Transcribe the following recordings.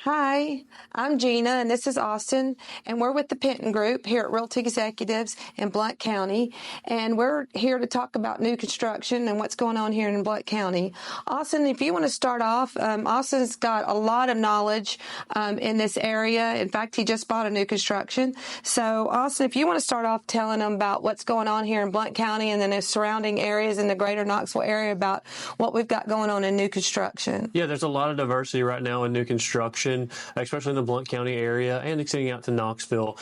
Hi, I'm Gina, and this is Austin, and we're with the Penton Group here at Realty Executives in Blount County, and we're here to talk about new construction and what's going on here in Blount County. Austin, if you want to start off, Austin's got a lot of knowledge in this area. In fact, he just bought a new construction. So, Austin, if you want to start off telling them about what's going on here in Blount County and then the surrounding areas in the greater Knoxville area about what we've got going on in new construction. Yeah, there's a lot of diversity right now in new construction, especially in the Blount County area and extending out to Knoxville.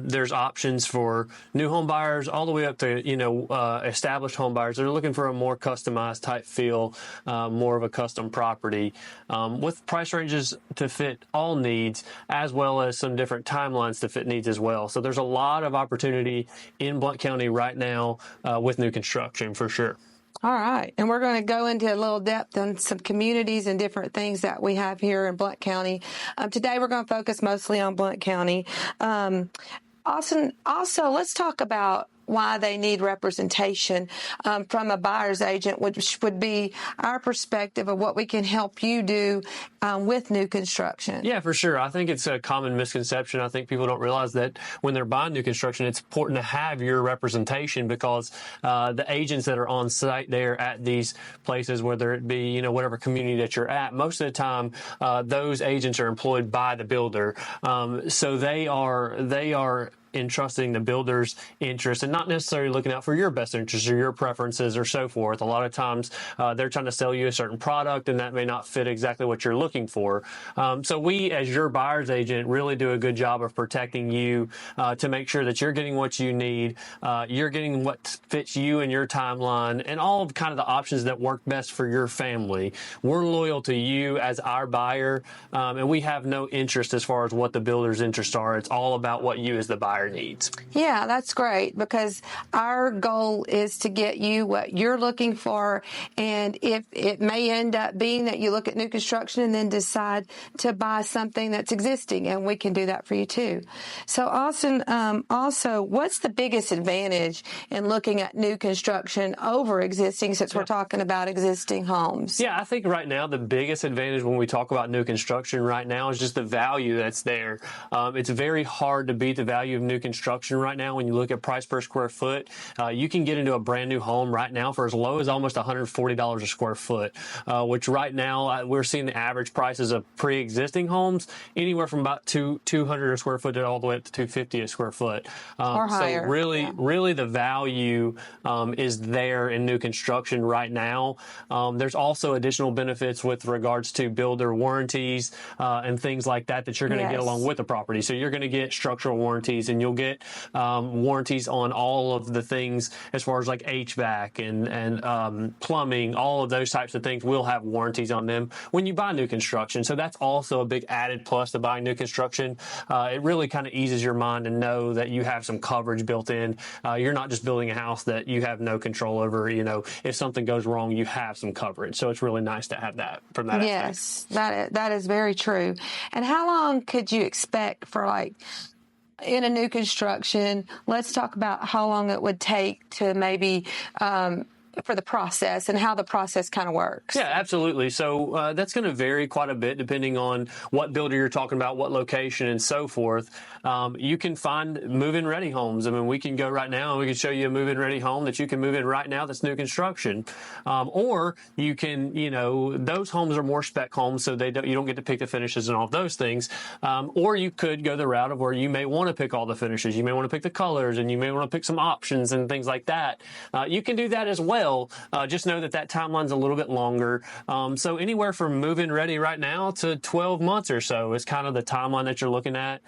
There's options for new home buyers all the way up to, established home buyers. They're looking for a more customized type feel, more of a custom property, with price ranges to fit all needs, as well as some different timelines to fit needs as well. So there's a lot of opportunity in Blount County right now with new construction for sure. All right. And we're going to go into a little depth on some communities and different things that we have here in Blount County. Today, we're going to focus mostly on Blount County. Also, let's talk about why they need representation from a buyer's agent, which would be our perspective of what we can help you do with new construction. Yeah, for sure. I think it's a common misconception. I think people don't realize that when they're buying new construction, it's important to have your representation because the agents that are on site there at these places, whether it be, whatever community that you're at, most of the time, those agents are employed by the builder. So they are entrusting the builder's interest and not necessarily looking out for your best interests or your preferences or so forth. A lot of times they're trying to sell you a certain product and that may not fit exactly what you're looking for. So we, as your buyer's agent, really do a good job of protecting you to make sure that you're getting what you need, you're getting what fits you and your timeline and all of kind of the options that work best for your family. We're loyal to you as our buyer, and we have no interest as far as what the builder's interests are. It's all about what you as the buyer needs. Yeah, that's great because our goal is to get you what you're looking for. And if it may end up being that you look at new construction and then decide to buy something that's existing, and we can do that for you too. So Austin, also, what's the biggest advantage in looking at new construction over existing since we're talking about existing homes? Yeah, I think right now the biggest advantage when we talk about new construction right now is just the value that's there. It's very hard to beat the value of new construction right now. When you look at price per square foot, you can get into a brand new home right now for as low as almost $140 a square foot, which right now we're seeing the average prices of pre-existing homes anywhere from about $200 a square foot to all the way up to $250 a square foot. Or higher. So really the value is there in new construction right now. There's also additional benefits with regards to builder warranties and things like that you're going to get along with the property. So you're going to get structural warranties and you'll get warranties on all of the things as far as like HVAC and plumbing, all of those types of things will have warranties on them when you buy new construction. So that's also a big added plus to buying new construction. It really kind of eases your mind to know that you have some coverage built in. You're not just building a house that you have no control over. If something goes wrong, you have some coverage. So it's really nice to have that from that aspect. Yes, that is very true. And how long could you expect for in a new construction? Let's talk about how long it would take to maybe for the process and how the process kind of works. Yeah, absolutely. So that's going to vary quite a bit depending on what builder you're talking about, what location and so forth. You can find move-in ready homes. I mean, we can go right now and we can show you a move-in ready home that you can move in right now that's new construction. Or you can, those homes are more spec homes, so you don't get to pick the finishes and all of those things. Or you could go the route of where you may want to pick all the finishes. You may want to pick the colors and you may want to pick some options and things like that. You can do that as well. Just know that timeline's a little bit longer. So anywhere from move-in ready right now to 12 months or so is kind of the timeline that you're looking at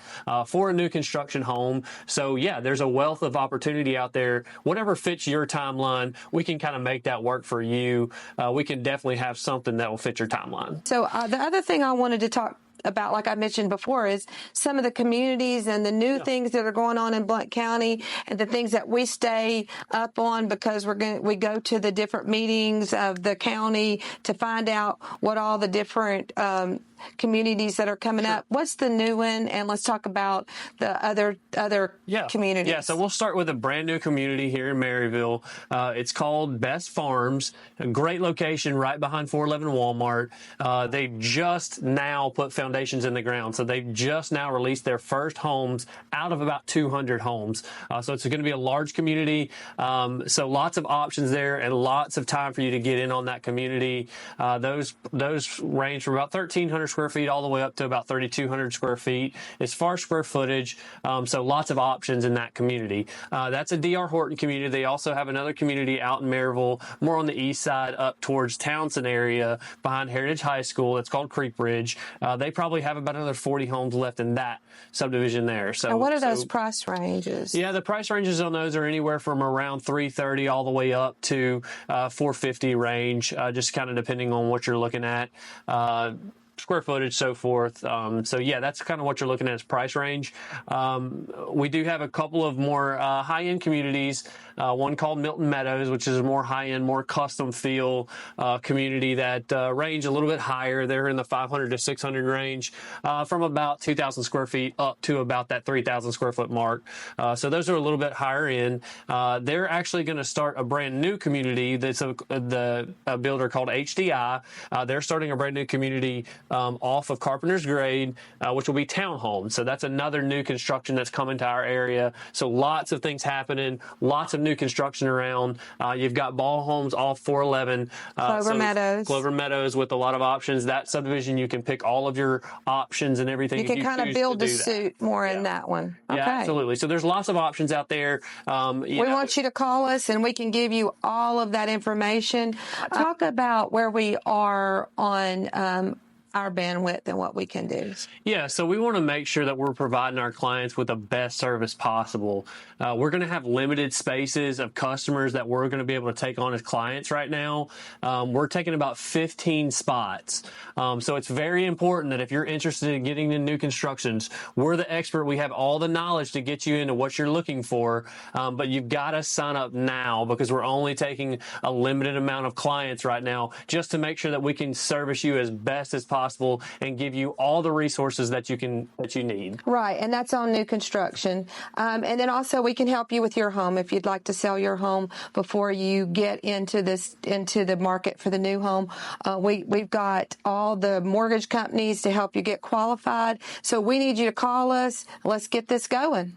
for a new construction home. So yeah, there's a wealth of opportunity out there. Whatever fits your timeline, we can kind of make that work for you. We can definitely have something that will fit your timeline. So the other thing I wanted to talk about, like I mentioned before, is some of the communities and the new things that are going on in Blount County and the things that we stay up on because we go to the different meetings of the county to find out what all the different communities that are coming up. What's the new one? And let's talk about the other communities. Yeah, so we'll start with a brand new community here in Maryville. It's called Best Farms, a great location right behind 411 Walmart. They just now put foundation foundations in the ground. So they've just now released their first homes out of about 200 homes. So it's going to be a large community. So lots of options there and lots of time for you to get in on that community. Those range from about 1,300 square feet all the way up to about 3,200 square feet as far as square footage. So lots of options in that community. That's a D.R. Horton community. They also have another community out in Maryville, more on the east side up towards Townsend area behind Heritage High School. It's called Creek Bridge. They probably have about another 40 homes left in that subdivision there. So, and what are those price ranges? Yeah, the price ranges on those are anywhere from around $330 all the way up to $450 range, just kind of depending on what you're looking at. Square footage, so forth. So yeah, that's kind of what you're looking at as price range. We do have a couple of more high-end communities. One called Milton Meadows, which is a more high-end, more custom feel community that range a little bit higher. They're in the 500 to 600 range, from about 2,000 square feet up to about that 3,000 square foot mark. So those are a little bit higher end. They're actually going to start a brand new community. That's a builder called HDI. They're starting a brand new community off of Carpenter's Grade, which will be townhomes. So that's another new construction that's coming to our area. So lots of things happening, lots of new construction around. You've got ball homes off 411. Clover Meadows with a lot of options. That subdivision, you can pick all of your options and everything. You can kind of build a suit more in that one. Okay. Yeah, absolutely. So there's lots of options out there. We want you to call us and we can give you all of that information. Talk about where we are on our bandwidth and what we can do. Yeah, so we want to make sure that we're providing our clients with the best service possible. We're going to have limited spaces of customers that we're going to be able to take on as clients right now. We're taking about 15 spots. So it's very important that if you're interested in getting into new constructions, we're the expert. We have all the knowledge to get you into what you're looking for. But you've got to sign up now because we're only taking a limited amount of clients right now just to make sure that we can service you as best as possible and give you all the resources that you need. Right, and that's on new construction. And then also we can help you with your home if you'd like to sell your home before you get into the market for the new home. We've got all the mortgage companies to help you get qualified. So we need you to call us. Let's get this going.